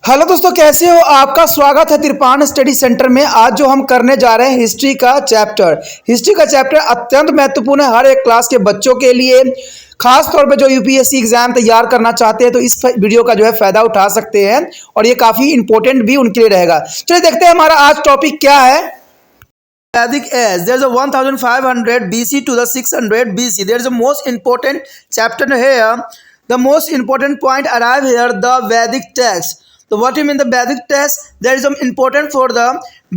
Hello दोस्तों, कैसे हो? आपका स्वागत है तिरपान स्टडी सेंटर में। आज जो हम करने जा रहे हैं हिस्ट्री का चैप्टर अत्यंत महत्वपूर्ण है हर एक क्लास के बच्चों के लिए। खास तौर पे जो यूपीएससी एग्जाम तैयार करना चाहते हैं तो इस वीडियो का जो है फायदा उठा सकते हैं और ये काफी इंपॉर्टेंट भी उनके लिए रहेगा। चलिए देखते हैं हमारा आज टॉपिक क्या है। Vedic age. There's a 1500 BC to the 600 BC. There's a most important chapter here. The most important point arrive here, the Vedic text. So what do you mean the Vedic text? There is some important for the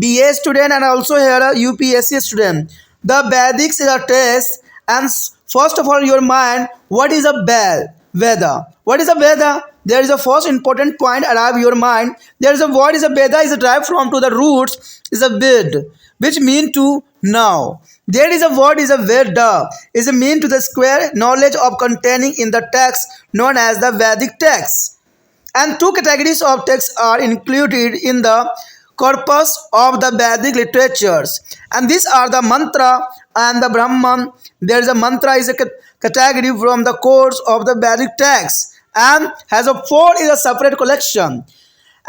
BA student and also here a UPSC student. The Vedics is a text, and first of all your mind, what is a Veda? What is a Veda? There is a first important point arrive your mind. There is a what is a Veda is derived from to the roots is a Ved, which mean to know. There is a word is a Veda is a mean to the square knowledge of containing in the text known as the Vedic text. And two categories of texts are included in the corpus of the Vedic literatures, and these are the mantra and the Brahman. There is a mantra is a category from the course of the Vedic text and has a four is a separate collection,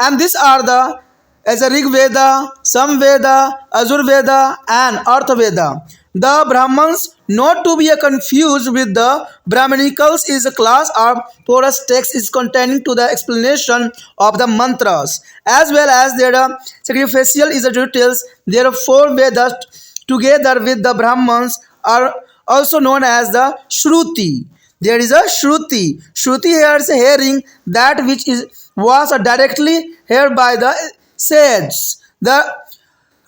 and these are the as a Rig Veda, Samveda, Ajurveda, and Arthaveda. The Brahmans, not to be confused with the Brahmanicals, is a class of porous text is containing to the explanation of the mantras, as well as their sacrificial is the details. There are four Vedas together with the Brahmans are also known as the Shruti. There is a Shruti. Shruti here is hearing that which is was directly heard by the sages. The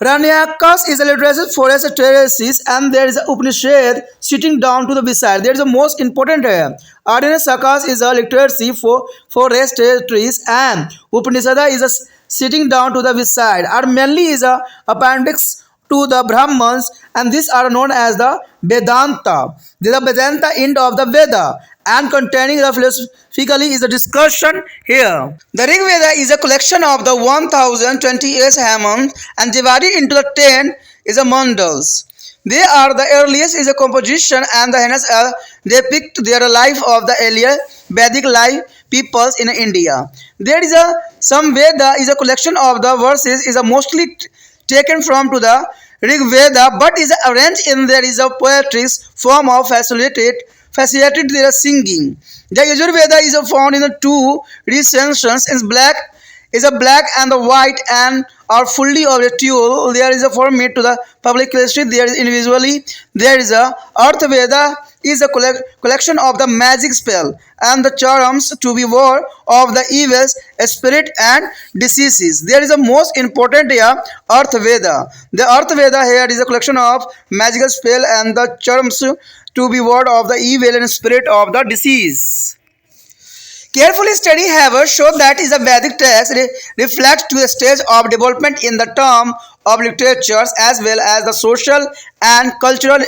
Ranyakas is a literature forest terraces, and there is a Upanishad sitting down to the beside. There is a most important here. Ardhana Sakas is a literacy for forest trees, and Upanishad is a sitting down to the beside. Are mainly is a appendix to the Brahmans, and these are known as the Vedanta. The Vedanta end of the Veda and containing the philosophically is a discussion here. The Rig Veda is a collection of the 1028 hymns and divided into the 10 is a mandals. They are the earliest is a composition and the hence depict their life of the earlier Vedic life peoples in India. There is a some Veda is a collection of the verses is a mostly taken from to the Rig Veda, but is arranged in there is a poetry form of facilitated their singing. The Yajurveda is found in the two recensions in black is a black and the white and are fully of a tool. There is a format to the public history. There is individually there is a Earth Veda is a collection of the magic spell and the charms to be war of the evils, spirit and diseases. There is a most important here Earth Veda. The Earth Veda here is a collection of magical spell and the charms to be ward of the evil and spirit of the disease. Carefully study however show that is a Vedic text reflects to the stage of development in the term of literatures as well as the social and cultural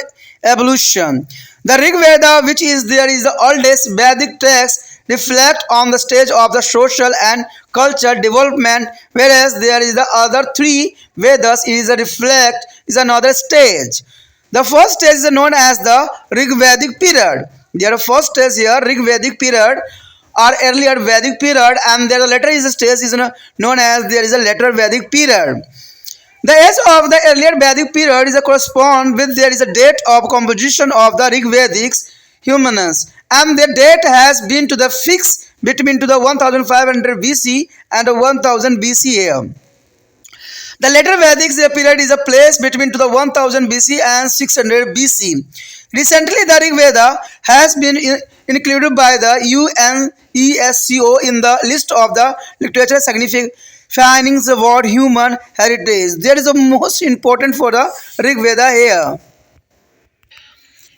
evolution. The Rig Veda, which is there is the oldest Vedic text, reflect on the stage of the social and cultural development, whereas there is the other three Vedas is a reflect is another stage. The first stage is known as the Rig Vedic period. There are first stage here Rig Vedic period or earlier Vedic period, and there the later is a stage is known as there is a later Vedic period. The age of the earlier Vedic period is a correspond with there is a date of composition of the Rig Vedic humans, and the date has been to the fixed between to the 1500 BC and 1000 BC here. The later Vedic period is a place between to the 1000 BC and 600 BC. Recently, the Rig Veda has been included by the UNESCO in the list of the literature signifying the word human heritage. There is a most important for the Rig Veda here.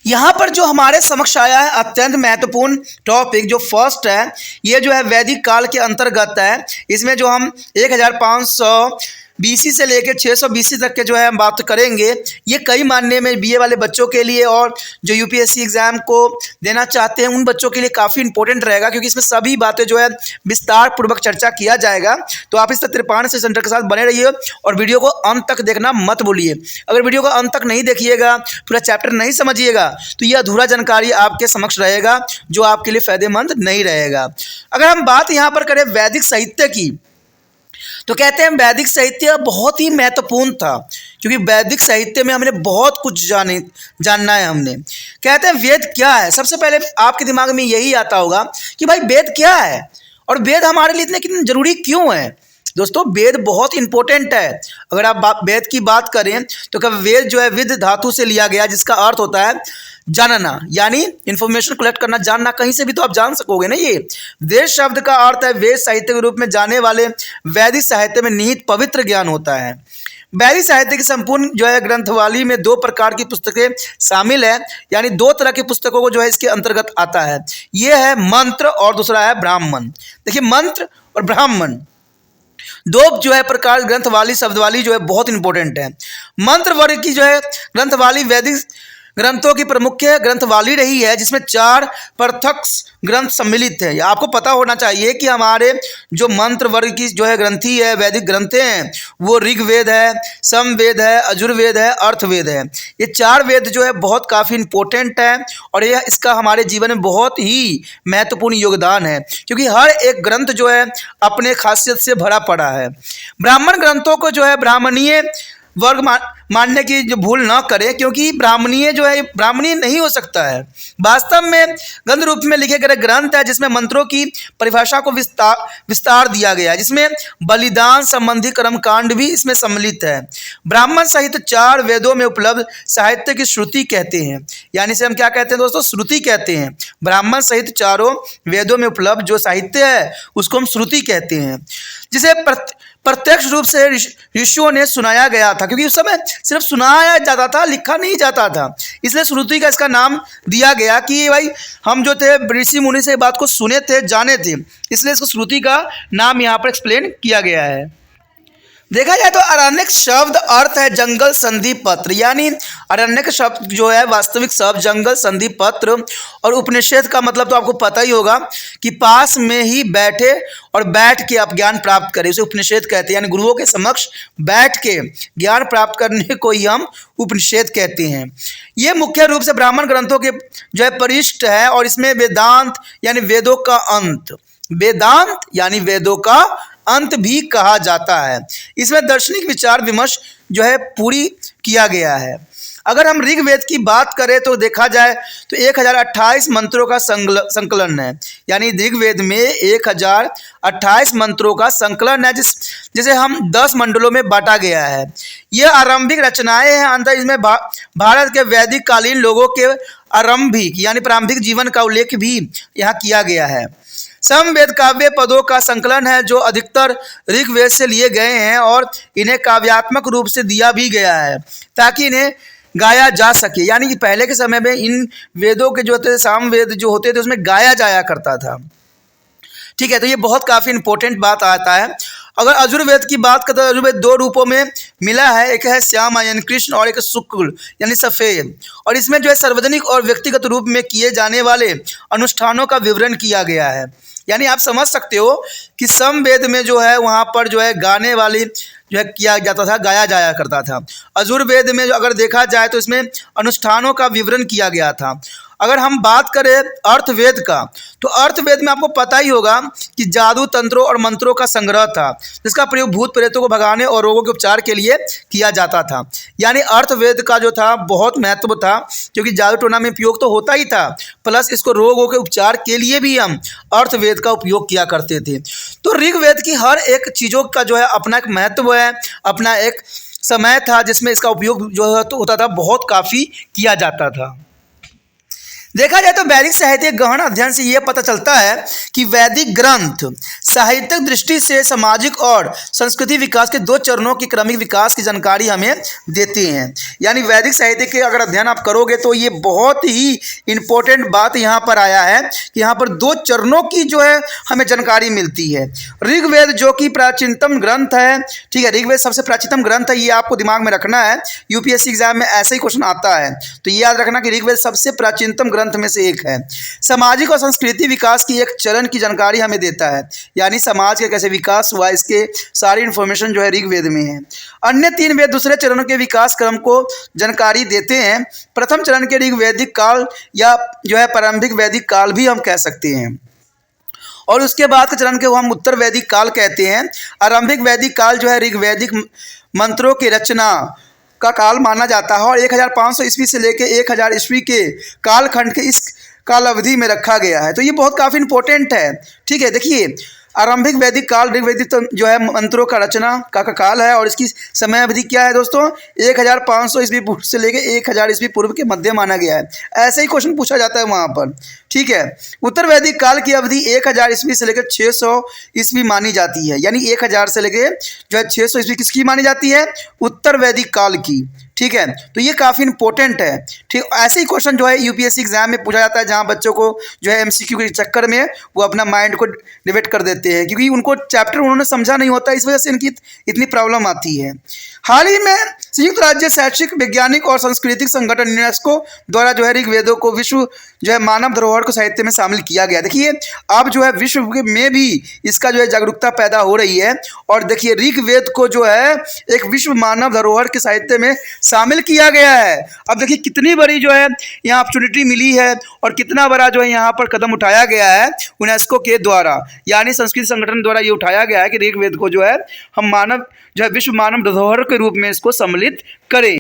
यहाँ पर जो हमारे समक्ष आया है अत्यंत महत्वपूर्ण topic जो फर्स्ट है, ये जो है वैदिक काल के अंतर्गत है। इसमें जो हम 1500 बीसी से लेकर 600 बीसी तक के जो है हम बात करेंगे। ये कई मानने में बीए वाले बच्चों के लिए और जो यूपीएससी एग्ज़ाम को देना चाहते हैं उन बच्चों के लिए काफ़ी इंपॉर्टेंट रहेगा, क्योंकि इसमें सभी बातें जो है विस्तार पूर्वक चर्चा किया जाएगा। तो आप इस तिरपान से सेंटर के साथ बने रहिए और वीडियो को अंत तक देखना मत भूलिए। अगर वीडियो को अंत तक नहीं देखिएगा, पूरा चैप्टर नहीं समझिएगा, तो यह अधूरा जानकारी आपके समक्ष रहेगा जो आपके लिए फ़ायदेमंद नहीं रहेगा। अगर हम बात यहाँ पर करें वैदिक साहित्य की, तो कहते हैं वैदिक साहित्य बहुत ही महत्वपूर्ण था, क्योंकि वैदिक साहित्य में हमने बहुत कुछ जानना है हमने। कहते हैं वेद क्या है। सबसे पहले आपके दिमाग में यही आता होगा कि भाई वेद क्या है और वेद हमारे लिए इतने कितने जरूरी क्यों है। दोस्तों वेद बहुत इंपॉर्टेंट है। अगर आप वेद की बात करें तो क्या वेद जो है विद धातु से लिया गया, जिसका अर्थ होता है जानना, यानी इंफॉर्मेशन कलेक्ट करना, जानना। कहीं से भी तो आप जान सकोगे ना। ये वेद शब्द का अर्थ है वेद साहित्य के रूप में जाने वाले वैदिक साहित्य में निहित पवित्र ज्ञान होता है। वैदिक साहित्य की संपूर्ण जो है ग्रंथवाली में दो प्रकार की पुस्तकें शामिल है, यानी दो तरह की पुस्तकों को जो है इसके अंतर्गत आता है। ये है मंत्र और दूसरा है ब्राह्मण। देखिए मंत्र और ब्राह्मण दो जो है प्रकार ग्रंथवाली शब्दवाली जो है बहुत इंपॉर्टेंट है। मंत्र वर्ग की जो है ग्रंथवाली वैदिक ग्रंथों की प्रमुख ग्रंथवाली रही है, जिसमें 4 पृथक ग्रंथ सम्मिलित है। आपको पता होना चाहिए कि हमारे जो मंत्र वर्ग की जो है ग्रंथी है, वैदिक ग्रंथें हैं, वो ऋग्वेद है, समवेद है, यजुर्वेद है, अर्थवेद है। ये 4 वेद जो है बहुत काफ़ी इंपॉर्टेंट है और यह इसका हमारे जीवन में बहुत ही महत्वपूर्ण योगदान है, क्योंकि हर एक ग्रंथ जो है अपने खासियत से भरा पड़ा है। ब्राह्मण ग्रंथों को जो है ब्राह्मणीय वर्ग मानने की जो भूल ना करें, क्योंकि ब्राह्मणीय जो है ब्राह्मणीय नहीं हो सकता है। वास्तव में गंध रूप में लिखे गए ग्रंथ है, जिसमें मंत्रों की परिभाषा को विस्तार दिया गया है, जिसमें बलिदान संबंधी कर्मकांड भी इसमें सम्मिलित है। ब्राह्मण सहित 4 वेदों में उपलब्ध साहित्य की श्रुति कहते हैं, यानी इसे हम क्या कहते हैं दोस्तों, श्रुति कहते हैं। ब्राह्मण सहित 4 वेदों में उपलब्ध जो साहित्य है उसको हम श्रुति कहते हैं, जिसे प्रत्यक्ष रूप से ऋषियों ने सुनाया गया था, क्योंकि उस समय सिर्फ सुनाया जाता था, लिखा नहीं जाता था। इसलिए श्रुति का इसका नाम दिया गया कि भाई हम जो थे ऋषि मुनि से बात को सुने थे, जाने थे, इसलिए इसको श्रुति का नाम यहाँ पर एक्सप्लेन किया गया है। देखा जाए तो अरण्यक शब्द अर्थ है जंगल संधि पत्र, यानी अरण्यक शब्द जो है वास्तविक शब्द जंगल संधि पत्र, और उपनिषद का मतलब तो आपको पता ही होगा कि पास में ही बैठे और बैठ के आप ज्ञान प्राप्त करें, उसे उपनिषद कहते हैं। यानी गुरुओं के समक्ष बैठ के ज्ञान प्राप्त करने को ही हम उपनिषद कहते हैं। ये मुख्य रूप से ब्राह्मण ग्रंथों के जो है परिष्ठ है, और इसमें वेदांत यानी वेदों का अंत, वेदांत यानी वेदों का अंत भी कहा जाता है। इसमें दार्शनिक विचार विमर्श जो है पूरी किया गया है। अगर हम ऋग्वेद की बात करें तो देखा जाए तो 1028 मंत्रों का संकलन है, यानी ऋग्वेद में 1028 मंत्रों का संकलन है, जिसे हम 10 मंडलों में बांटा गया है। ये आरंभिक रचनाएं हैं। अंदर इसमें भारत के वैदिक कालीन लोगों के आरंभिक यानी प्रारंभिक जीवन का उल्लेख भी यहाँ किया गया है। समवेद काव्य पदों का संकलन है, जो अधिकतर ऋग्वेद से लिए गए हैं, और इन्हें काव्यात्मक रूप से दिया भी गया है ताकि इन्हें गाया जा सके। यानी कि पहले के समय में इन वेदों के जो थे, सामवेद जो होते थे, उसमें गाया जाया करता था। ठीक है, तो ये बहुत काफ़ी इंपॉर्टेंट बात आता है। अगर यजुर्वेद की बात करें तो यजुर्वेद 2 रूपों में मिला है, एक है श्याम यानी कृष्ण और एक शुक्ल यानी सफ़ेद, और इसमें जो है सार्वजनिक और व्यक्तिगत रूप में किए जाने वाले अनुष्ठानों का विवरण किया गया है। यानी आप समझ सकते हो कि समवेद में जो है वहाँ पर जो है गाने वाली जो है किया जाता था, गाया जाया करता था। यजुर्वेद में जो अगर देखा जाए तो इसमें अनुष्ठानों का विवरण किया गया था। अगर हम बात करें अर्थवेद का, तो अर्थवेद में आपको पता ही होगा कि जादू तंत्रों और मंत्रों का संग्रह था, जिसका प्रयोग भूत प्रेतों को भगाने और रोगों के उपचार के लिए किया जाता था। यानी अर्थवेद का जो था बहुत महत्व था, क्योंकि जादू टोना में उपयोग तो होता ही था, प्लस इसको रोगों के उपचार के लिए भी हम अर्थवेद का उपयोग किया करते थे। तो ऋग्वेद की हर एक चीज़ों का जो है अपना एक महत्व है, अपना एक समय था जिसमें इसका उपयोग जो है तो होता था, बहुत काफ़ी किया जाता था। देखा जाए तो वैदिक साहित्य गहन अध्ययन से यह पता चलता है कि वैदिक ग्रंथ साहित्यिक दृष्टि से सामाजिक और संस्कृति विकास के 2 चरणों की क्रमिक विकास की जानकारी हमें देते हैं। यानी वैदिक साहित्य के अगर अध्ययन आप करोगे तो ये बहुत ही इम्पोर्टेंट बात यहाँ पर आया है कि यहाँ पर 2 चरणों की जो है हमें जानकारी मिलती है। ऋग्वेद जो कि प्राचीनतम ग्रंथ है, ठीक है, ऋग्वेद सबसे प्राचीनतम ग्रंथ है, ये आपको दिमाग में रखना है। यूपीएससी एग्जाम में ऐसा ही क्वेश्चन आता है, तो ये याद रखना कि ऋग्वेद सबसे प्राचीनतम ग्रंथ में से एक है। सामाजिक और संस्कृति विकास की एक चरण की जानकारी हमें देता है, यानी समाज का कैसे विकास हुआ इसके सारी इंफॉर्मेशन जो है ऋग्वेद में है। अन्य 3 वेद दूसरे चरण के विकास क्रम को जानकारी देते हैं। प्रथम चरण के ऋग्वैदिक काल या जो है प्रारंभिक वैदिक काल भी हम कह सकते हैं। और उसके बाद के चरण को हम उत्तर वैदिक काल कहते हैं। आरंभिक वैदिक काल जो है ऋग्वैदिक मंत्रों की रचना का काल माना जाता है और 1500 ईस्वी से लेकर 1000 ईस्वी के कालखंड के इस काल अवधि में रखा गया है। तो ये बहुत काफ़ी इंपॉर्टेंट है। ठीक है, देखिए आरंभिक वैदिक काल ऋग्वैदिक जो है मंत्रों का रचना का काल है और इसकी समय अवधि क्या है दोस्तों, 1500 ईस्वी पूर्व से लेकर 1000 ईस्वी पूर्व के मध्य माना गया है। ऐसे ही क्वेश्चन पूछा जाता है वहाँ पर। ठीक है, उत्तर वैदिक काल की अवधि 1000 ईस्वी से लेकर 600 ईस्वी मानी जाती है, यानी 1000 से लेकर जो है 600 ईस्वी किसकी मानी जाती है, उत्तर वैदिक काल की। ठीक है, तो ये काफ़ी इंपॉर्टेंट है। ठीक, ऐसे ही क्वेश्चन जो है यूपीएससी एग्जाम में पूछा जाता है, जहाँ बच्चों को जो है एमसीक्यू के चक्कर में वो अपना माइंड को डिवेट कर देते हैं, क्योंकि उनको चैप्टर उन्होंने समझा नहीं होता, इस वजह से इनकी इतनी प्रॉब्लम आती है। हाल ही में संयुक्त राज्य शैक्षिक वैज्ञानिक और सांस्कृतिक संगठन यूनेस्को द्वारा जो है ऋग्वेदों को विश्व जो है मानव धरोहर को साहित्य में शामिल किया गया। देखिए अब जो है विश्व में भी इसका जो है जागरूकता पैदा हो रही है और देखिए ऋग्वेद को जो है एक विश्व मानव धरोहर के साहित्य में शामिल किया गया है। अब देखिए कितनी बड़ी जो है यहाँ अपॉर्चुनिटी मिली है और कितना बड़ा जो है यहाँ पर कदम उठाया गया है यूनेस्को के द्वारा, यानी संस्कृति संगठन द्वारा ये उठाया गया है कि ऋग्वेद को जो है हम मानव जो है विश्व मानव धरोहर के रूप में इसको सम्मिलित करें।